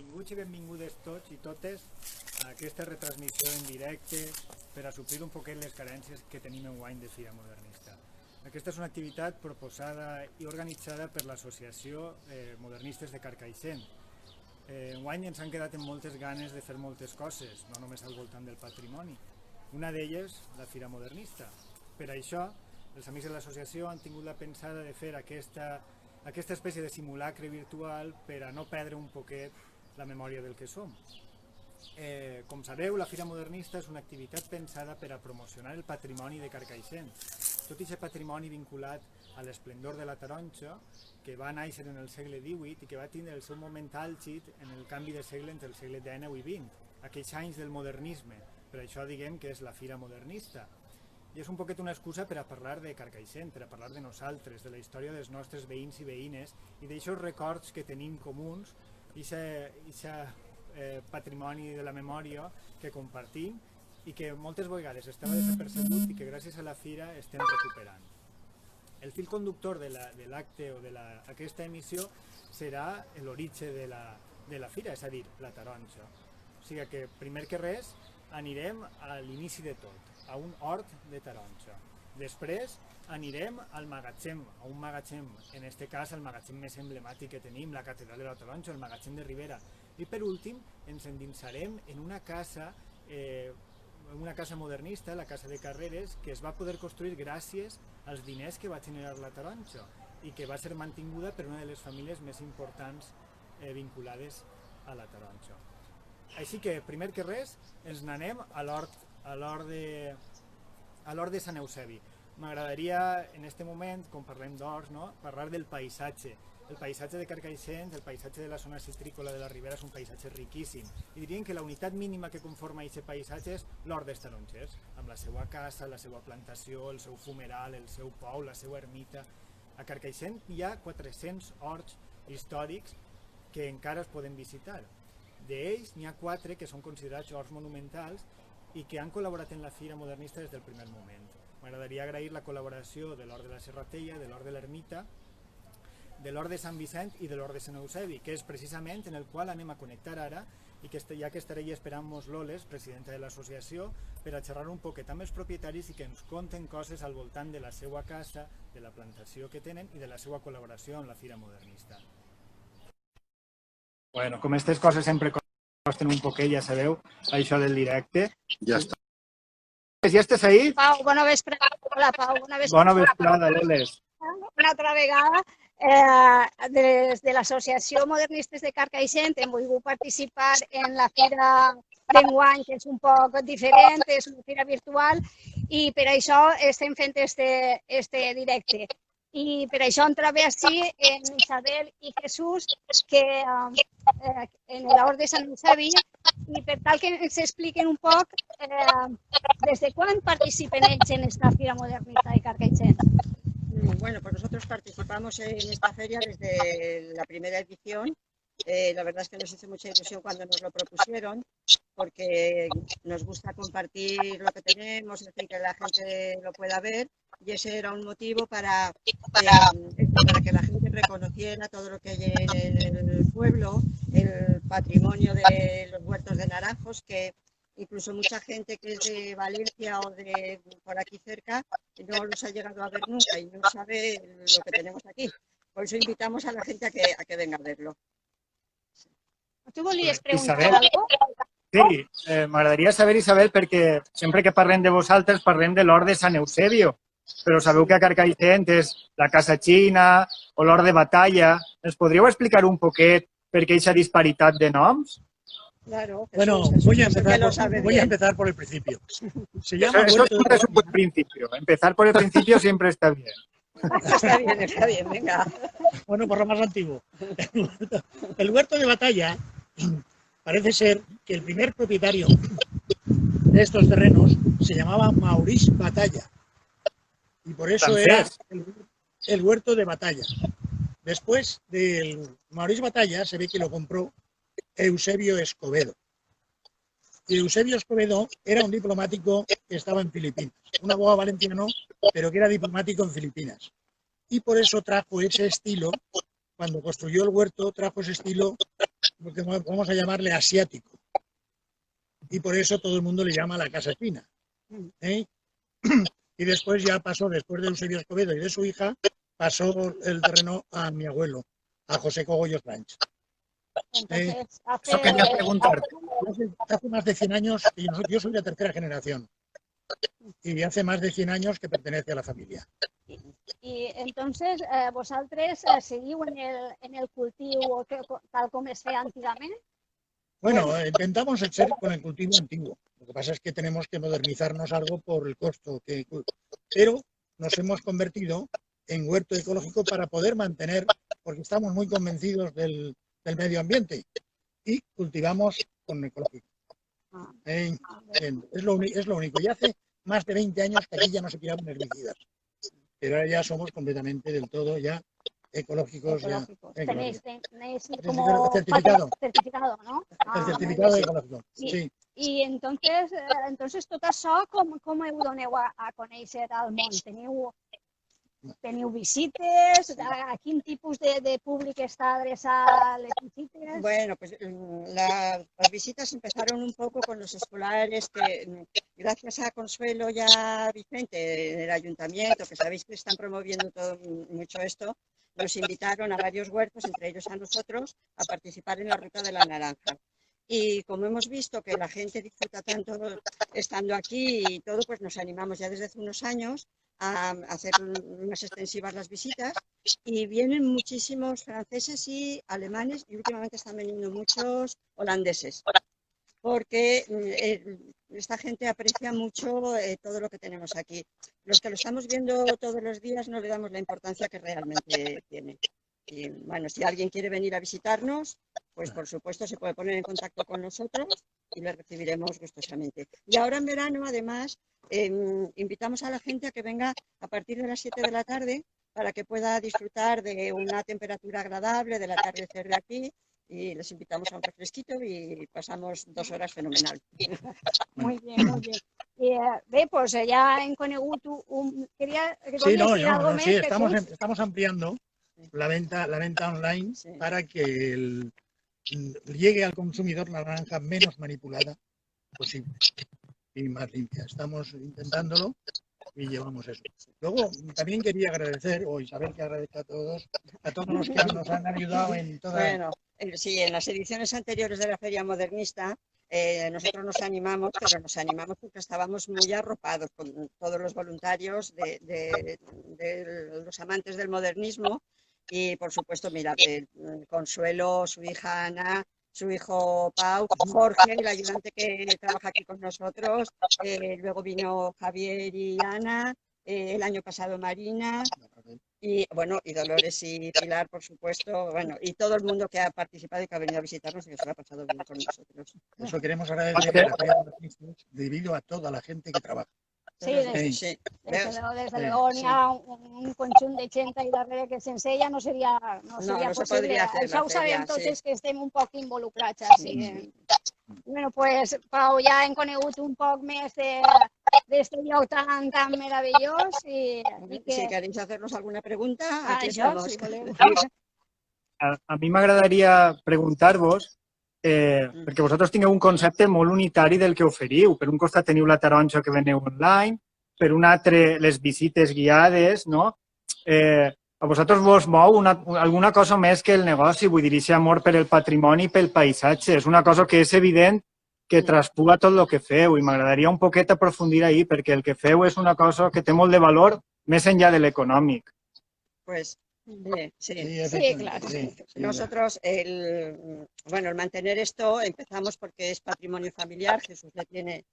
Benvinguts i benvingudes tots i totes a aquesta retransmissió en directe per a suplir un poquet les carències que tenim enguany de Fira Modernista. Aquesta és una activitat proposada i organitzada per l'Associació Modernistes de Carcaixent. Enguany ens han quedat amb moltes ganes de fer moltes coses, no només al voltant del patrimoni. Una d'elles, la Fira Modernista. Per això, els amics de l'associació han tingut la pensada de fer aquesta espècie de simulacre virtual per a no perdre un poquet la memòria del que som. Com sabeu, la Fira Modernista és una activitat pensada per a promocionar el patrimoni de Carcaixent. Tot aquest patrimoni vinculat a l'esplendor de la taronja, que va néixer en el segle XVIII i que va tindre el seu moment àlgid en el canvi de segle entre el segle XIX i XX, aquells anys del modernisme. Per això diguem que és la Fira Modernista. I és un poquet una excusa per a parlar de Carcaixent, per a parlar de nosaltres, de la història dels nostres veïns i veïnes i d'aixòs records que tenim comuns, aquest patrimoni de la memòria que compartim i que moltes vegades estava desapercebut i que gràcies a la Fira estem recuperant. El fil conductor de l'acte o d'aquesta emissió serà l'origen de la Fira, és a dir, la taronja. O sigui que, primer que res, anirem a l'inici de tot, a un hort de taronja. Després anirem al magatzem, a un magatzem, en aquest cas el magatzem més emblemàtic que tenim, la Catedral de la Taronja, el magatzem de Ribera. I per últim ens endinsarem en una casa modernista, la Casa de Carreres, que es va poder construir gràcies als diners que va generar la taronja i que va ser mantinguda per una de les famílies més importants vinculades a la taronja. Així que, primer que res, ens n'anem a l'hort de Sant Eusebi. M'agradaria, en aquest moment, com parlem d'horts, parlar del paisatge. El paisatge de Carcaixent, el paisatge de la zona citrícola de la Ribera és un paisatge riquíssim. I diríem que la unitat mínima que conforma aquest paisatge és l'hort dels tarongers, amb la seva casa, la seva plantació, el seu fumeral, el seu pou, la seva ermita. A Carcaixent hi ha 400 horts històrics que encara es poden visitar. D'ells n'hi ha 4 que són considerats horts monumentals i que han col·laborat en la Fira Modernista des del primer moment. M'agradaria agrair la col·laboració de l'hort de la Serratella, de l'hort de l'Ermita, de l'hort de Sant Vicent i de l'hort de Sant Eusebi, que és precisament en el qual anem a connectar ara i que ja que estaré esperant-nos Loles, presidenta de l'associació, per a xerrar un poquet amb els propietaris i que ens conten coses al voltant de la seva casa, de la plantació que tenen i de la seva col·laboració amb la Fira Modernista. Bueno, com aquestes coses sempre costen un poquet, ja sabeu, això del directe. Ja està. Ja estàs ahí? Pau, bona vesprada. Hola, Pau, bona vesprada. Bona vesprada, Loles. Una altra vegada, des de l'Associació Modernistes de Carcaixent hem volgut participar en la fira d'enguany, que és un poc diferent, és una fira virtual, i per això estem fent este directe. I per això em trobo així en Isabel i Jesús, que en l'hort de Sant Eusebi, i per tal que ens expliquen un poc des de quan participen ells en esta Fira Modernista de Carcaixent. Bueno, pues nosotros participamos en esta feria desde la primera edición. La verdad es que nos hizo mucha ilusión cuando nos lo propusieron, porque nos gusta compartir lo que tenemos, es decir, que la gente lo pueda ver, y ese era un motivo para que la gente reconociera todo lo que hay en el pueblo, el patrimonio de los huertos de naranjos, que incluso mucha gente que es de Valencia o de por aquí cerca no los ha llegado a ver nunca y no sabe lo que tenemos aquí. Por eso invitamos a la gente a que venga a verlo. Tu volies preguntar alguna cosa? Sí, m'agradaria saber, Isabel, perquè sempre que parlem de vosaltres parlem de l'hort de Sant Eusebio, però sabeu que a Carcaixent és la Casa Xina o l'hort de Batalla. Ens podríeu explicar un poquet per què aquesta disparitat de noms? Claro, Jesús, bueno, voy a empezar por el principio. Se llama eso siempre es un buen principio. Empezar por el principio siempre está bien. Está bien, venga. Bueno, por lo más antiguo. El huerto de Batalla parece ser que el primer propietario de estos terrenos se llamaba Maurice Batalla. Y por eso era el huerto de Batalla. Después del Maurice Batalla se ve que lo compró Eusebio Escobedo. Y Eusebio Escobedo era un diplomático que estaba en Filipinas, un abogado valenciano, pero que era diplomático en Filipinas. Y por eso trajo ese estilo, cuando construyó el huerto, trajo ese estilo lo que vamos a llamarle asiático. Y por eso todo el mundo le llama la casa china. ¿Eh? Y después ya pasó, después de Eusebio Escobedo y de su hija, pasó el terreno a mi abuelo, a José Cogollos Ranch. Entonces, Eso quería preguntar. Hace más de 100 años, y yo soy de tercera generación, y hace más de 100 años que pertenece a la familia. I entonces vosaltres seguiu en el cultiu tal com es feia antigament? Bueno, intentamos ser con el cultivo antiguo. Lo que pasa es que tenemos que modernizarnos algo por el costo. Pero nos hemos convertido en huerto ecológico para poder mantener, porque estamos muy convencidos del medio ambiente y cultivamos con ecológico. Es lo único. Y hace más de 20 años que aquí ya no se tiraban herbicidas. Pero ahora ya somos completamente del todo ya ecológicos. Tenéis como certificado, ¿no? El certificado ecológico, sí. I entonces tot això com ho doneu a conèixer al món? Teniu visites? A quin tipus de públic està adreçat les visites? Bueno, pues las visitas empezaron un poco con los escolares que, gracias a Consuelo y a Vicente en el ayuntamiento, que sabéis que están promoviendo mucho esto, nos invitaron a varios huertos, entre ellos a nosotros, a participar en la Ruta de la Naranja. Y como hemos visto que la gente disfruta tanto estando aquí y todo, pues nos animamos ya desde hace unos años a hacer más extensivas las visitas, y vienen muchísimos franceses y alemanes, y últimamente están viniendo muchos holandeses, porque esta gente aprecia mucho todo lo que tenemos aquí. Los que lo estamos viendo todos los días no le damos la importancia que realmente tiene. Y bueno, si alguien quiere venir a visitarnos, pues por supuesto se puede poner en contacto con nosotros y le recibiremos gustosamente. Y ahora en verano, además, invitamos a la gente a que venga a partir de las 7 de la tarde para que pueda disfrutar de una temperatura agradable, del atardecer de aquí, y les invitamos a un refresquito y pasamos 2 horas fenomenal. Muy bien, muy bien. I bé, doncs ja hem conegut quería que sí, algo més, sí, estamos ampliando la venta online, sí, para que llegue al consumidor la naranja menos manipulada posible y más limpia. Estamos intentándolo y llevamos eso. Luego, también quería agradecer, o Isabel que agradezca a todos los que nos han ayudado en toda... Bueno, sí, en las ediciones anteriores de la Feria Modernista nosotros nos animamos, pero nos animamos porque estábamos muy arropados con todos los voluntarios de los amantes del modernismo. Y por supuesto, mira, Consuelo, su hija Ana, su hijo Pau, Jorge, el ayudante que trabaja aquí con nosotros, luego vino Javier y Ana, el año pasado Marina, y bueno, y Dolores y Pilar, por supuesto, bueno, y todo el mundo que ha participado y que ha venido a visitarnos y que se lo ha pasado bien con nosotros. Eso queremos agradecer a la Feria Modernista debido a toda la gente que trabaja. Sí, desde luego n'hi ha un conjunt de gent ahí darrere que sense ella no seria possible. Això ho sabem tots que estem un poc involucrats. Bueno, pues, Pau, ja hem conegut un poc més d'este lloc tan meravellós. Si queréis hacernos alguna pregunta, aquí estamos. A mi m'agradaria preguntar-vos, perquè vosaltres tingueu un concepte molt unitari del que oferiu. Per un costat teniu la taronja que veneu online, per un altre les visites guiades, no? A vosaltres vos mou alguna cosa més que el negoci, vull dir, aquest amor per el patrimoni i pel paisatge. És una cosa que és evident que traspuga tot el que feu i m'agradaria un poquet aprofundir ahí perquè el que feu és una cosa que té molt de valor més enllà de l'econòmic. Pues sí, claro. Sí, nosotros, el mantener esto empezamos porque es patrimonio familiar. Jesús le tiene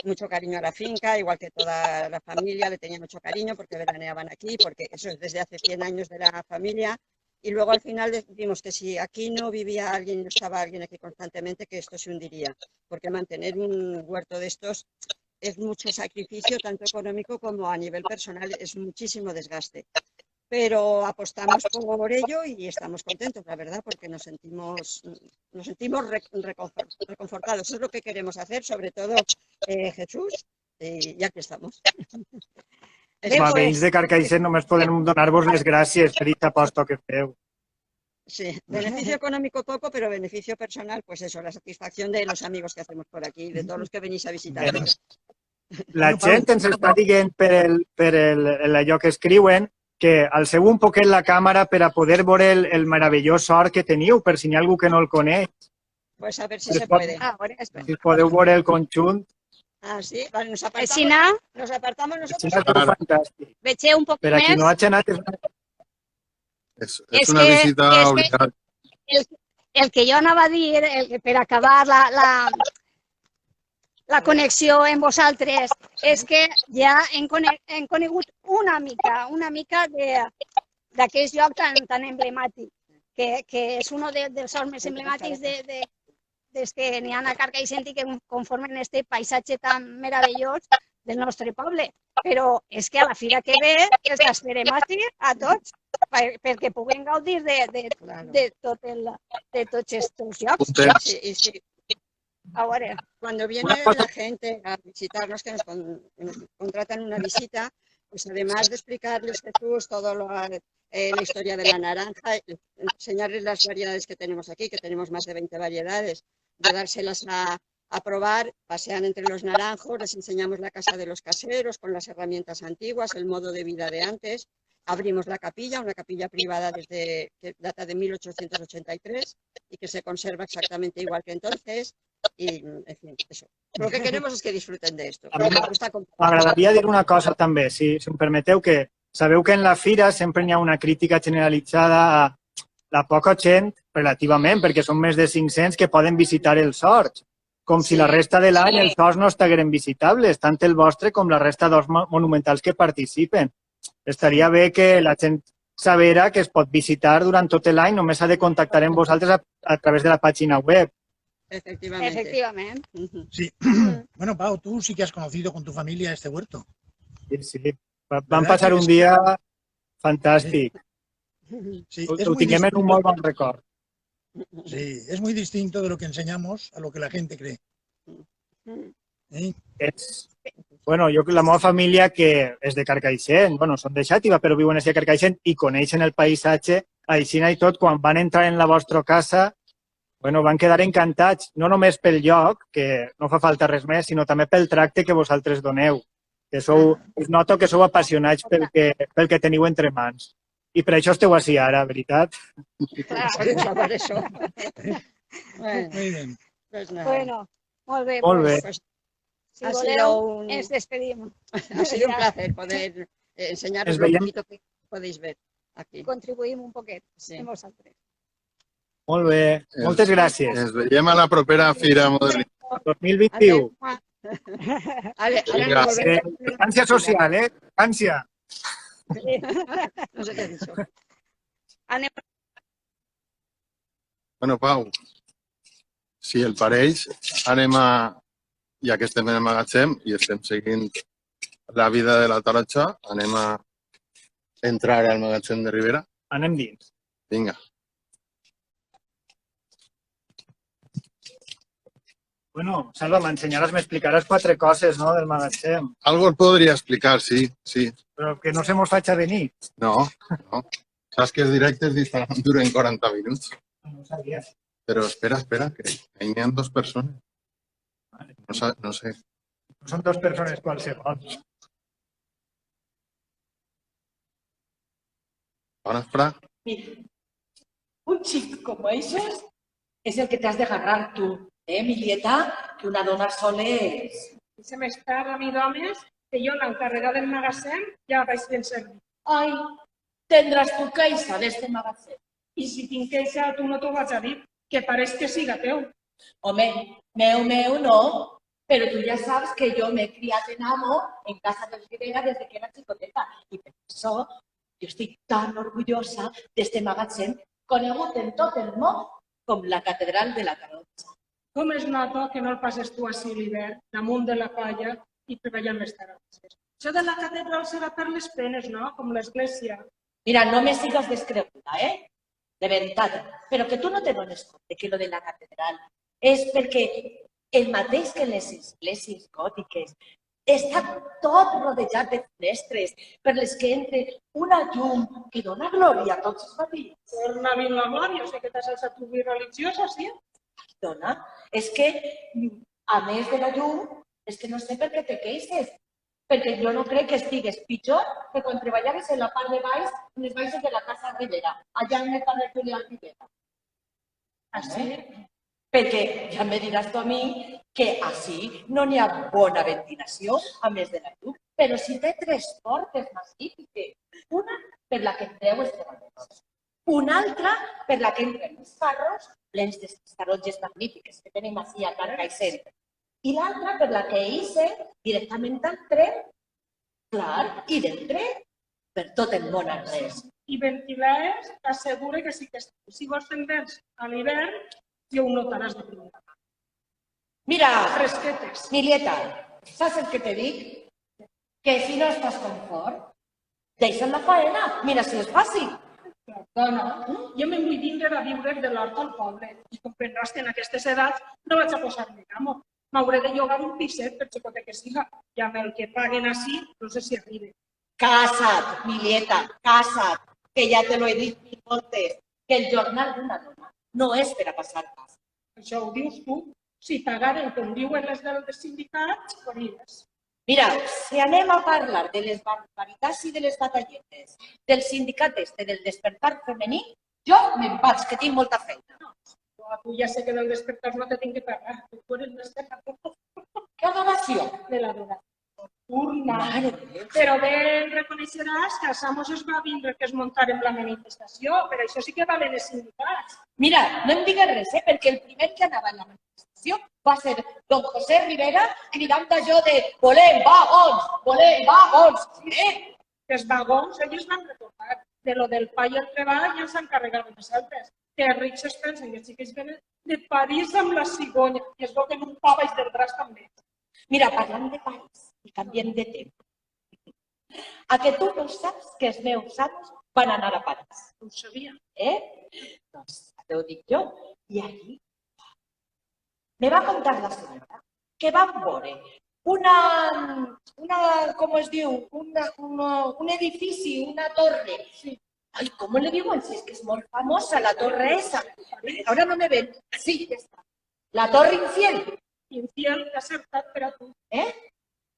mucho cariño a la finca, igual que toda la familia le tenía mucho cariño porque veraneaban aquí, porque eso es desde hace 100 años de la familia. Y luego al final decidimos que si aquí no vivía alguien, no estaba alguien aquí constantemente, que esto se hundiría, porque mantener un huerto de estos es mucho sacrificio, tanto económico como a nivel personal, es muchísimo desgaste. Pero apostamos por ello y estamos contentos, la verdad, porque nos sentimos reconfortados. Eso es lo que queremos hacer, sobre todo Jesús, y aquí estamos. Els veïns de Carcaixent només podem donar-vos les gràcies per aquesta aposta que feu. Sí, beneficio económico poco, pero beneficio personal, pues eso, la satisfacción de los amigos que hacemos por aquí, de todos los que venís a visitarnos. La gent ens està dient per allò que escriuen que alceu un poquet la càmera per a poder veure el meravellós sort que teniu, per si n'hi ha algú que no el coneix. Pues a ver si se puede. Si podeu veure el conjunt. Ah, sí, vale, nos apartamos, Aixina, nos apartamos nosotros. És fantàstic. vegeu un poc Per a qui més. no hagi anat, És una visita obligada. El que jo anava a dir, per acabar la connexió amb vosaltres, és que ja hem conegut una mica d'aquest lloc tan emblemàtic, que és un dels llocs més emblemàtics des que n'hi ha a Carcaixent i que conformen aquest paisatge tan meravellós del nostre poble. Però és que a la fira que ve els esperem així a tots, perquè puguem gaudir de tots aquests llocs. Sí, sí. Ahora, Cuando viene la gente a visitarnos, que nos contratan una visita, pues además de explicarles Jesús toda la historia de la naranja, enseñarles las variedades que tenemos aquí, que tenemos más de 20 variedades, de dárselas a probar, pasean entre los naranjos, les enseñamos la casa de los caseros con las herramientas antiguas, el modo de vida de antes, abrimos la capilla, una capilla privada que data de 1883 y que se conserva exactamente igual que entonces. Y, en fin, eso. Lo que queremos es que disfruten de esto. M'agradaria dir una cosa també, si em permeteu, que sabeu que en la fira sempre n'hi ha una crítica generalitzada a la poca gent, relativament, perquè són més de 500 que poden visitar els horts, com si la resta de l'any els horts no estigueren visitables, tant el vostre com la resta d'horts monumentals que participen. Estaria bé que la gent sabera que es pot visitar durant tot l'any, només s'ha de contactar amb vosaltres a través de la pàgina web. efectivamente. Sí. Bueno, Pau, tú sí que has conocido con tu familia este huerto. Sí. Vam passar un dia fantàstic. Sí, Ho tinguem en un molt bon record. Sí, es muy distinto de lo que enseñamos a lo que la gente cree. Bueno, jo, la meva família, que és de Carcaixent, bueno, són de Xàtiva, però viuen a Carcaixent i coneixen el paisatge, així i tot, quan van entrar en la vostra casa, bueno, van quedar encantats, no només pel lloc, que no fa falta res més, sinó també pel tracte que vosaltres doneu. Que us noto que sou apassionats pel que teniu entre mans. I per això esteu així ara, veritat? Claro, per això. Muy bien. Bueno, molt bé. Molt bé. Si voleu, ens despedim. Ha sido un placer poder enseñaros un poquito que podéis ver aquí. Contribuïm un poquet amb vosaltres. Molt bé. Moltes gràcies. Ens veiem a la propera Fira Modernista. 2021. Ànsia social, Ànsia. No sé què ha dit. Bueno, Pau, si el pareix, anem ja que estem en el magatzem i estem seguint la vida de la taronja, anem a entrar al magatzem de Ribera. Anem dins. Vinga. Bueno, Salva, m'ensenyaràs, m'explicaràs 4 coses, no?, del magatzem. Algo et podria explicar, sí. Però que no se mos faig a venir. No. Saps que els directes d'Instagram duren 40 minuts? No ho sabia. Però espera, que hi ha 2 persones. No sé. No són 2 persones qualsevol. Bona Fra. Mira, un xic com esos és el que t'has de agarrar tu, Milieta, que una dona sola és. Se m'està a mi d'homes que jo l'encarregada del magatzem ja vaig ben servir. Ai, tendràs tu queixa d'este magatzem. I si tinc queixa, tu no t'ho vaig a dir, que pareix que siga teu. Home, meu no, però tu ja saps que jo m'he criat en amo en casa dels Ribera des que era xicoteta i per això jo estic tan orgullosa d'este magatzem conegut en tot el món com la catedral de la taronja. Com es nota que no el passes tu així l'hivern, damunt de la palla i treballant les taronges? Això de la catedral serà per les penes, no? Com l'església. Mira, no me sigas descreguda, de veritat. Però que tu no te dones compte que lo de la catedral és perquè el mateix que les esglésies gòtiques Està tot rodejat de finestres per les que entra una llum que dona glòria a tots els matins. Torna a vir la glòria, o sigui que t'has alçat tu vida religiosa, sí? Dona, és que, a més de la llum, és que no sé per què te queixes. Perquè jo no crec que estigues pitjor que quan treballaves en la part de baix, en les baixes de la Casa Rivera, allà en el carrer Julià Rivera. Ah, sí? Perquè ja me diràs tu a mi que així no n'hi ha bona ventilació, a més de la llum, però sí té tres portes magnífiques. Una per la que entreu els treballadors, una altra per la que entren els carros plens d'aquestes taronges magnífiques que tenim així a Carcaixent, i l'altra per la que ixen directament al tren, clar, i del tren per tot el món al res. I ventilar t'assegura que sí que si vols fent vents a l'hivern, ja ho notaràs de primera. Mira, Fresquetes. Milieta, saps el que te dic? Que si no estàs confort, deixa't la faena. Mira si és fàcil. Dona, jo me'n vull vindre a viure de l'hort al poble i comprendràs que en aquestes edats no vaig a posar-me camo. M'hauré de llogar un piset per xicotet que siga i amb el que paguen així no sé si arriba. Casa't, Milieta, casa't, que ja te lo he dit mil voltes, que el jornal d'una dona no és per a passar cas. Això ho dius tu. Si pagaren com diuen les dels sindicats, faries. Mira, si anem a parlar de les barbaritats i de les batalletes, del sindicat del despertar femení, jo me'n vaig, que tinc molta feina. A tu ja sé que del despertar no te tinc que parlar. Tu eres més que Que adoració. de la dona nocturna. Mare de Déu. Però bé reconeixeràs que a Samos es va vindre que es muntarem la manifestació. Per això sí que valen els sindicats. Mira, no em digues res, perquè el primer que anava a la manifestació va ser don José Rivera cridant allò de volem vagons, sí. Que els vagons, ells van recordar de lo del pa i el treball i els encarregaven els altres. Que els rics es pensen que els xiquets venen de París amb la cigonya i es veuen un pa baix del braç també. Mira, parlant de París i canviem de tema. A que tu no saps que els meus amos van anar a París? No ho sabia. Doncs te ho dic jo. I allí me va contar la senyora que van veure com es diu, un edifici, una torre. Ai, com li diuen? Si és que és molt famosa, la torre esa. Ara no me ven. Sí, ja està. La torre Infiel. Infiel, t'ha acertat per a tu.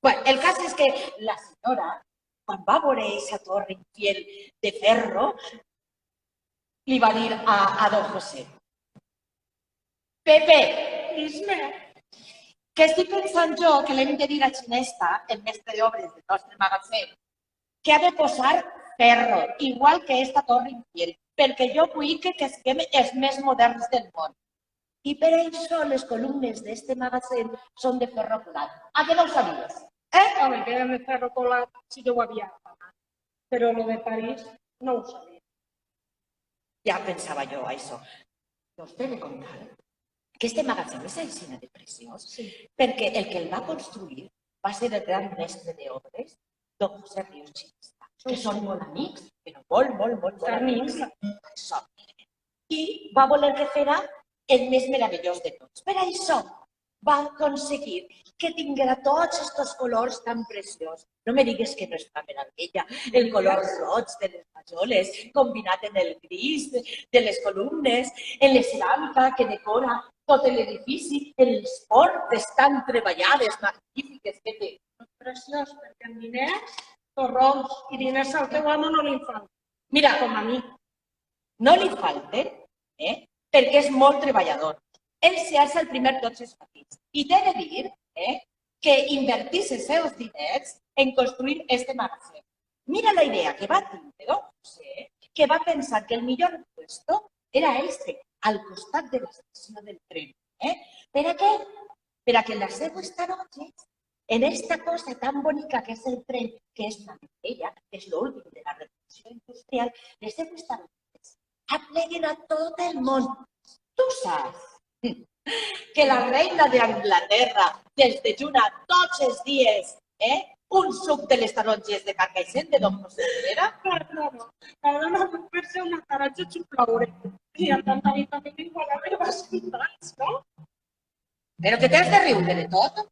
Bueno, el cas és que la senyora, quan va veure aquesta torre Infiel de ferro, li va dir a don José: Pepe, Isme, que estic pensant jo que l'hem de dir a Xinesta, el mestre d'obres del nostre magatzem, que ha de posar ferro, igual que esta torre Infiel, perquè jo vull que siguem els més moderns del món. I per això les columnes d'este magatzem són de ferro colat. A què no ho sabies? home, que de ferro colat sí que ho havia pagat. Però lo de París no ho sabia. Ja pensava jo això. No us he de contar que este magatzem és així de preciós, perquè el que el va construir va ser el gran mestre d'obres, don José Ríos Xinesta, que són molt amics, però molt amics. Això. I va voler que fera el més meravellós de tots. Per això va aconseguir que tinguera tots aquests colors tan preciosos. No me digues que no és una meravella. El color roig de les rajoles, combinat amb el gris de les columnes, en la ceràmica que decora tot l'edifici, en les portes tan treballades, magnífiques que té. Preciós, perquè en diners, torrons i diners al teu amo no li falta. Mira, Com a mi. no li falten, perquè és molt treballador. Ell se alça el primer tots els matins. I t'he de dir que invertís els seus diners en construir este magatzem. Mira la idea que va tindre don José, que va pensar que el millor puesto era este, al costat de l'estació del tren. Per a què? Per a que les seues taronges, en esta cosa tan bonica que és el tren, que és una meravella, que és l'últim de la revolució industrial, les seues taronges apleguen a tot el món. Tu saps que la reina d'Anglaterra desdejuna tots els dies un suc de les taronges de Carcaixent de don José Rivera? No. Cada una pot ser una taronja xuplaure. I amb tanta vitamina igual a veure els ciutats, no? Però que t'has de riure de tot?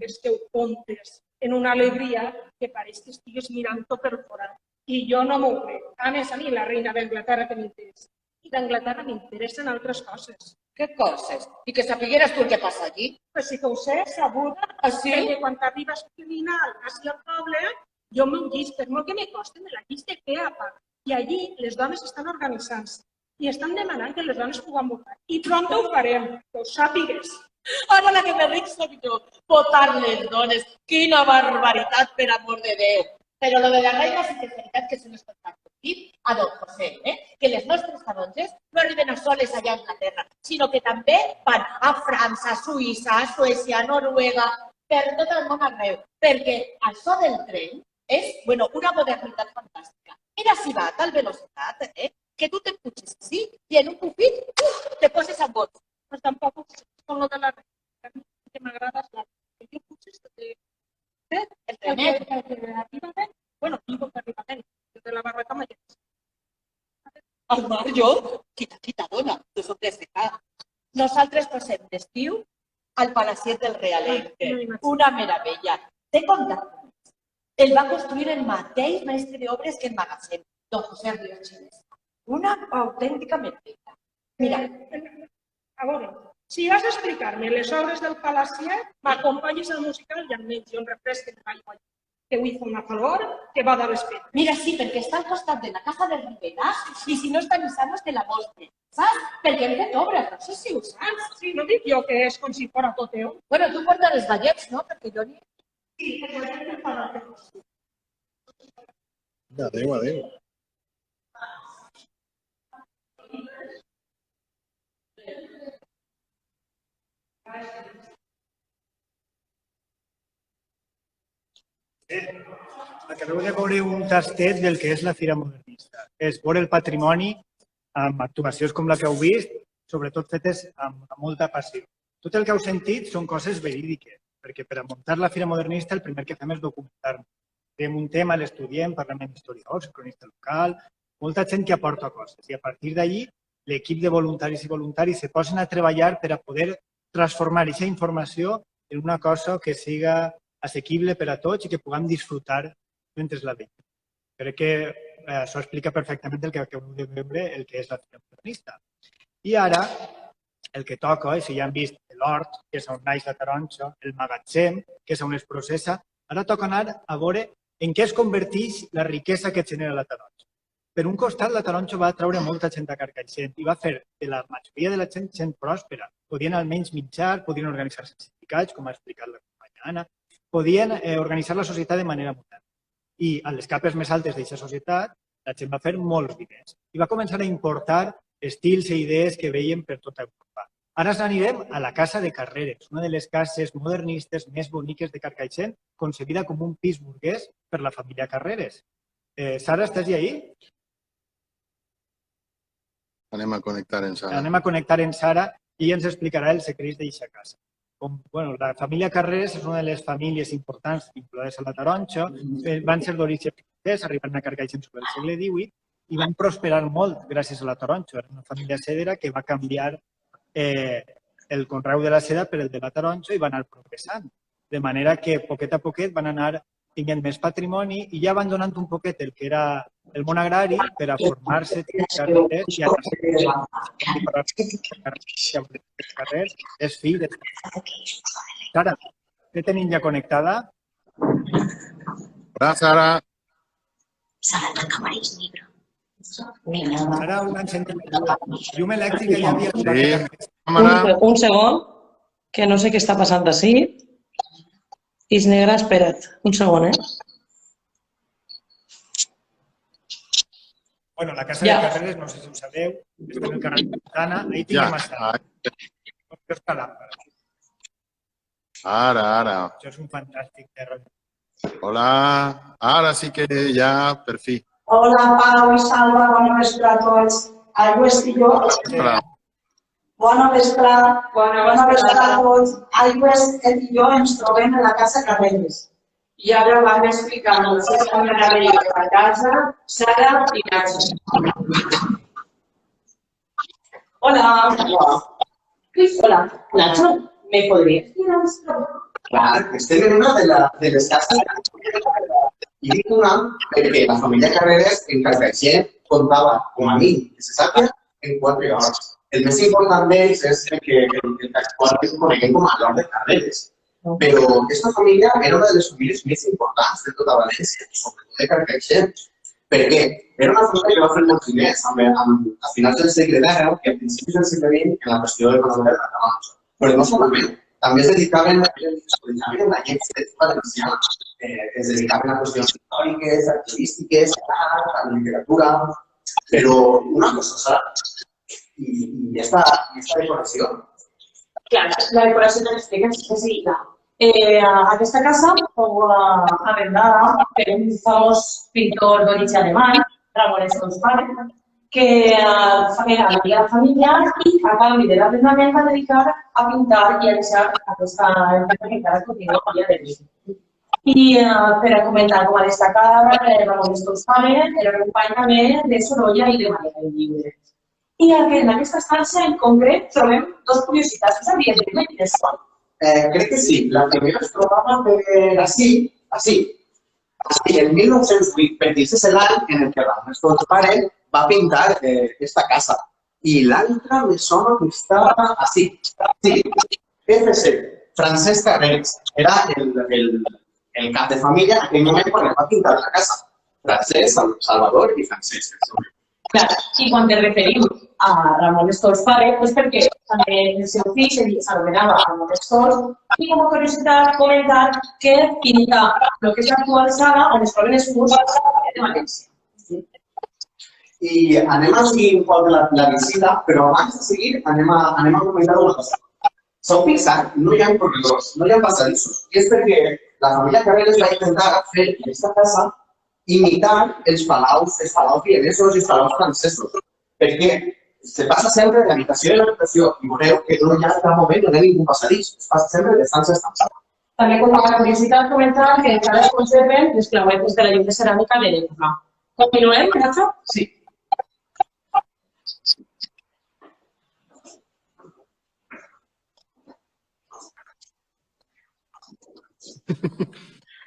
esteu contes en una alegria que pareix que estigues mirant-ho per fora. I jo no m'ho crec. A més, a mi la reina d'Anglaterra que m'interessa. I d'Anglaterra m'interessen altres coses. Què coses? I que sapigueres tu el que passa allí? Pues sí que ho sé, sabuda. Sí? Que quan arribes criminal així al poble, jo me'n llisc, per molt que me costa, me la llisc de què a part. I allí les dones estan organitzant-se i estan demanant que les dones puguem votar. I pront ho farem, que ho sàpigues. Ara la que me ric soc jo. Votar les dones. Quina barbaritat, per amor de Déu. Però lo de la reina sí que és veritat que és un espectacle. A don José, que les nostres taronges no arriben a soles allà a Anglaterra, sinó que també van a França, a Suïssa, a Suècia, a Noruega, per tot el món arreu. Perquè això del tren és, bueno, una modernitat fantàstica. Mira si va a tal velocitat, que tu te puges així i en un pufit te poses amb vots. Pues tampoc con lo de la reina, que m'agrada és la que jo puges El trenet. el que relativament, bueno, digo que arribament, de la barraca mayor. Al mar, jo? Quita, dona, tu som desfecada. Nosaltres posem d'estiu al Palaciet del Realenque. Una meravella. T'he contat com és. El va construir el mateix mestre d'obres que el magatzem, don José Ríos Xinesa. Una autèntica meravella. Mira, A veure, si has d'explicar-me les obres del Palaciet, m'acompanyes al musical i almenys jo em refresquen l'aigua. Que avui fa una calor que va de les penes. mira, sí, perquè està al costat de la Casa del Ribera i si no està avisant-nos te la mostre, saps? Perquè hem fet obres, no sé si ho saps. Sí, no dic jo que és com si fora tot teu. Bueno, tu portes els ballets, no? Perquè jo ni... Sí, que podem preparar que no sé. Adéu. Acabeu de veure un tastet del que és la Fira Modernista. És veure el patrimoni amb actuacions com la que heu vist, sobretot fetes amb molta passió. Tot el que heu sentit són coses verídiques, perquè per a muntar la Fira Modernista el primer que fem és documentar-nos. Fem un tema, l'estudiem, parlem amb historiadors, cronista local, molta gent que aporta coses. I a partir d'allí, l'equip de voluntaris i voluntaris se posen a treballar per a poder transformar aquesta informació en una cosa que siga assequible per a tots i que puguem disfrutar mentre la veiem. Crec que això explica perfectament el que acabeu de veure, el que és la Fira Modernista. I ara, el que toca, si ja han vist l'hort, que és on naix la taronja, el magatzem, que és on es processa, ara toca anar a veure en què es converteix la riquesa que genera la taronja. Per un costat, la taronja va atraure molta gent a Carcaixent i va fer de la majoria de la gent pròspera. Podien almenys mitjar, podien organitzar-se en sindicats, com ha explicat la companya Anna, podien organitzar la societat de manera moderna. I a les capes més altes d'aquesta societat, la gent va fer molts diners i va començar a importar estils i idees que veiem per tota Europa. Ara anirem a la Casa de Carreres, una de les cases modernistes més boniques de Carcaixent, concebida com un pis burguès per la família Carreres. Sara, estàs ahí? Anem a connectar en Sara. Anem a connectar en Sara i ella ens explicarà els secrets d'aquesta casa. La família Carreres és una de les famílies importants vinculades a la taronja. Van ser d'origen francès, arribant a Carcaixent sobre el segle XVIII i van prosperar molt gràcies a la taronja. Era una família cedera que va canviar el conreu de la seda per el de la taronja i va anar progressant. De manera que, poquet a poquet, van anar tinguent més patrimoni i ja abandonant un poquet el que era el món agrari per a formar-se carrers i a carrers és fill de... Sara, què tenim ja connectada? Hola, Sara. Sara, la cámara es negra. Sara, un encendiment. Llum elèctrica ja havia... Sí, càmera. Un segon, que no sé què està passant així. És negra, espera't. Un segon, Bueno, la Casa de Carreres, no sé si ho sabeu, està en el carrer de Montana, ahí tinguem a Sara. Això és la làmpara. Ara. Això és un fantàstic terra. Hola. Ara sí que ja, per fi. Hola, Pau i Salva, bona vespre a tots. Aigües i jo. Bona vespre a tots. Aigües i jo ens trobem a la Casa Carreres. I ara vam explicar-nos aquesta meravella de la casa, Sara i Nacho. Hola. Hola. Nacho, ¿me podrías decir Clar, estem en una de les cases. I dic una perquè la família Carreras en Carcaixent comptava, com a mi, que se sàpiga, en 4 hores. El més important d'ells és que actualment coneguem com a l'Hort de Carreras. Però aquesta família era una de les famílies més importants de tota València, sobretot de Carcaixent. Per què? Era una família que va fer molts diners a finals del segle XIX i a principis del segle XX en la qüestió econòmica de la Canonja. Però no solament, també es dedicaven a la llengua valenciana. Es dedicaven a qüestions històriques, artístiques, a l'art, a la literatura, però una cosa, Sara, i esta decoració. Clar, la decoració te l'explica enseguida. Aquesta casa fou arrendada per un famós pintor d'origen alemany, Ramon Stolzfahre, que era amiga de família i a canvi de l'arrendament va dedicar a pintar i a deixar aquesta empresa que encara continua a dia d'avui. I per a comentar com a destacar, Ramon Stolzfahre era company també de Sorolla i de Maria Lliure. I en aquesta estança en concret trobem dues curiositats. Sabies dir-me quines són? Crec que sí. La primera es trobava per ací, en 1908, perquè és l'any en el que Ramon Stolzfahre va pintar aquesta casa. I l'altra me sona que està ací. Sí, FC, Francesc Carreras. Era el cap de família en aquell moment quan va pintar la casa. Francesc, Salvador i Francesc. Clar, i quan te referim a Ramon Stolzfahre, és perquè també el seu fill s'anomenava Ramon Stolz i com a curiositat comentar que pinta el que és l'actual sala on es troben els murs de València. I anem a seguir un poc la visita, però abans de seguir anem a comentar una cosa. S'heu fixat, no hi ha corredors, no hi ha passadissos. I és perquè la família Carreras va intentar fer en aquesta casa imitar els palaus vienesos i els palaus francesos. Perquè se passa sempre de l'habitació i l'habitació i veureu que no hi ha cap moment on hi ha ningú passadís. Es passa sempre d'estança a estança. També com a curiositat comentar que encara es conserven les clauetes de la llum de ceràmica de l'època. Continuem, Nacho? Sí.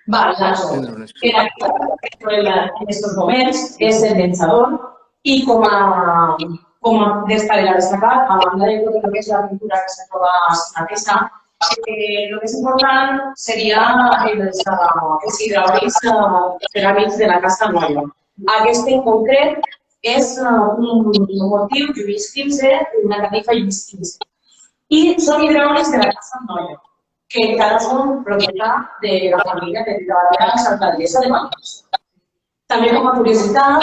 Vale, Nacho. En aquests moments és el menjador i com a destacar, a banda de tot el que és la pintura que se troba a la peça, el més important seria els hidràulics ceràmics de la Casa Nova. Aquest en concret és un motiu Lluís XV, una catifa Lluís XV. I són hidràulics de la Casa Nova, que encara són propietat de la família de la Santa Teresa de València. També com a curiositat,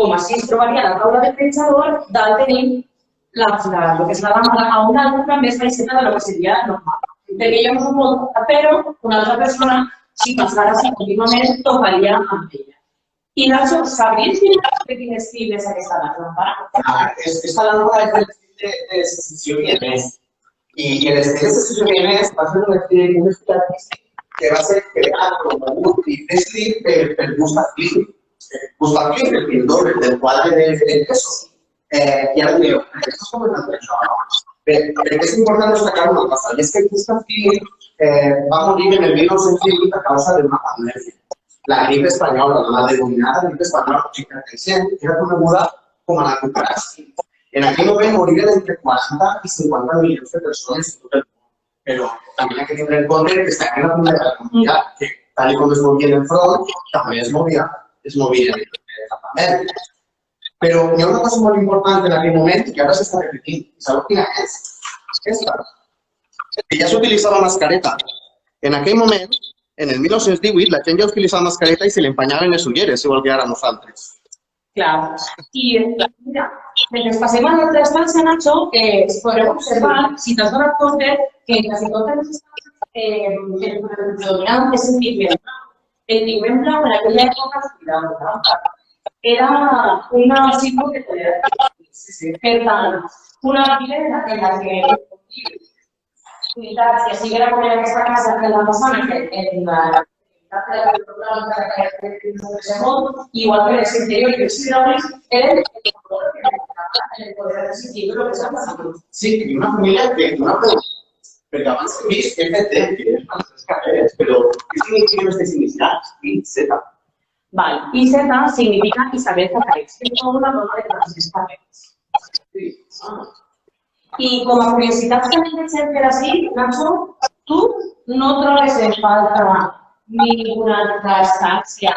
com així es trobaria la taula de penjador, dalt tenim el que és la lámpara a una altura més baixeta de lo que seria normal. Perquè hi ha un molt, però una altra persona, si passara així contínuament, tocaria amb ella. I Nacho, sabries dir de quin estil és aquesta lámpara? Aquesta lámpara és l'estil de secessió vienès. I l'estil de secessió vienès va ser un estil artístic que va ser creat, promogut i descrit per Gustav Klimt. Gustav Klimt, el pintor del quadre del queso. I ara direu, estàs comentant això? Perquè és important destacar una cosa, i és que Gustav Klimt va morir en el 1918 a causa d'una pandèmia. La grip espanyola, la denominada grip espanyola, que era coneguda com a la cucaracha. En aquell moment moriren entre 40 i 50 milions de persones en tot el món. Però també hay que tindre en compte que està en la primera economia, que tal com es movia en el front, també es movia en la pandèmia. Però hi ha una cosa molt important en aquell moment i que ara s'està repetint. Sabeu quina és? Aquesta. Que ja s'utilitzava mascareta. En aquell moment, en el 1918, la gent ja utilitzava mascareta i se li empanyaven les ulleres, igual que ara nosaltres. Clar. I mira, mentre passem a l'altra estança, Nacho, es podreu observar, si t'has donat compte, que quasi totes les estances el predominant és el pigment blau. El pigment blau en aquella època era una símbol de poder artístic. Per tant, una pilera en la que unitats que sigui com en aquesta casa en la façana, igual que els interiors i els hidràulics, eren el poder adquisitiu del que s'ha passat. Sí, i una família que una pregunta, perquè abans hem vist que aquest que és diferentes carreres, pero ¿qué significan estas iniciales? IZ. Vale, IZ significa Isabel Zacarías, que es una broma de las carreras. Y com a curiositat també deixem per així, Nacho, tu no trobes en falta ninguna altra instància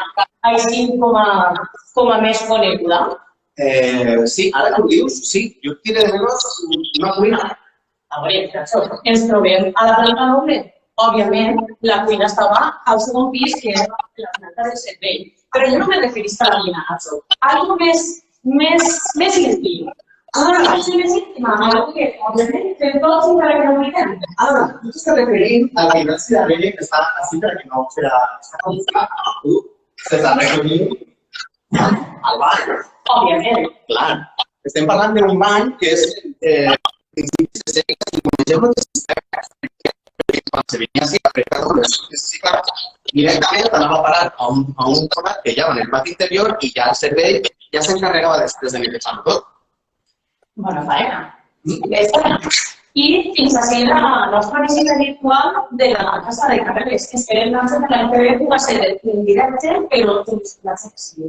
així com a més coneguda? Sí, ara que ho dius, sí, jo tiré de menos una cuina. A veure, Nacho, ens trobem a la planta noble. Òbviament, la cuina estava al segon pis, que era la planta del servei. Però jo no me referís a la cuina, Nacho. Algo més íntim. Una relació més íntima, algo que, òbviament, fem tots encara que no ho diguem. Tu t'estàs referint a la diversió de Belle que està així perquè no serà... Està confiat, no? Tu t'estàs referint al bany. Òbviament. Clar. Estem parlant d'un bany que és principis de segle, si coneixem el sistema, quan se venia així a precar directament anava a parar a un format que hi ha en el pati interior i ja el servei ja s'encarregava després de netejar tot. Bona feina. I fins així la nostra visita virtual de la Casa de Carreres. Esperem que l'any que ve pugui ser en directe, però la secció.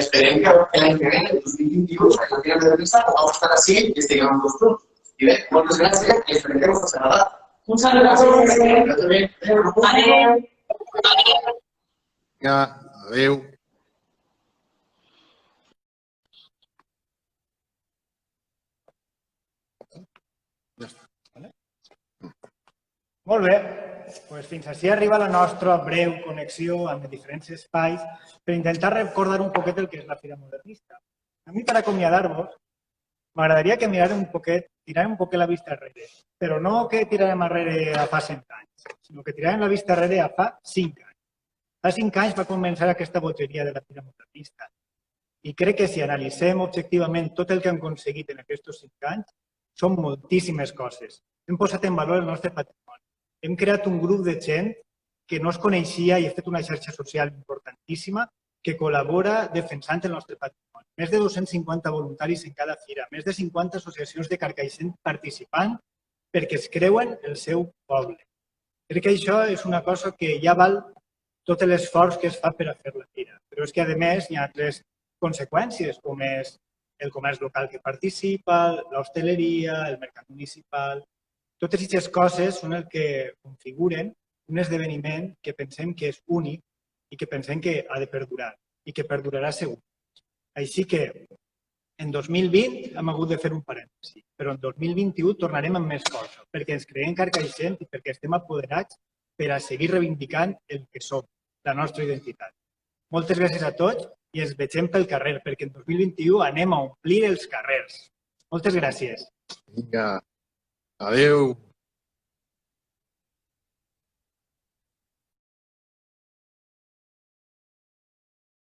Esperem que l'any que ve, el 2021, a la Tira de Risa, podamos estar així i estiguem amb tots junts. I bé, moltes gràcies i esperem que us hagi agradat. Un saludo a todos. Adéu. Adéu. Molt bé, doncs fins així arriba la nostra breu connexió amb diferents espais per intentar recordar un poquet el que és la Fira Modernista. A mi, per acomiadar-vos, m'agradaria que mirarem un poquet la vista enrere, però no que tirarem enrere a fa 100 anys, sinó que tirarem la vista enrere a fa 5 anys. Fa 5 anys va començar aquesta bogeria de la Fira Modernista i crec que si analitzem objectivament tot el que hem aconseguit en aquests 5 anys, són moltíssimes coses. Hem posat en valor el nostre patrimoni. Hem creat un grup de gent que no es coneixia i ha fet una xarxa social importantíssima que col·labora defensant el nostre patrimoni. Més de 250 voluntaris en cada fira, més de 50 associacions de Carcaixent participant perquè es creuen el seu poble. Crec que això és una cosa que ja val tot l'esforç que es fa per a fer la fira. Però és que, a més, hi ha altres conseqüències, com és el comerç local que participa, l'hostaleria, el mercat municipal. Totes aquestes coses són el que configuren un esdeveniment que pensem que és únic i que pensem que ha de perdurar i que perdurarà segur. Així que en 2020 hem hagut de fer un parèntesi, però en 2021 tornarem amb més força, perquè ens creiem Carcaixent i perquè estem apoderats per a seguir reivindicant el que som, la nostra identitat. Moltes gràcies a tots i ens vegem pel carrer, perquè en 2021 anem a omplir els carrers. Moltes gràcies. Vinga. Adéu.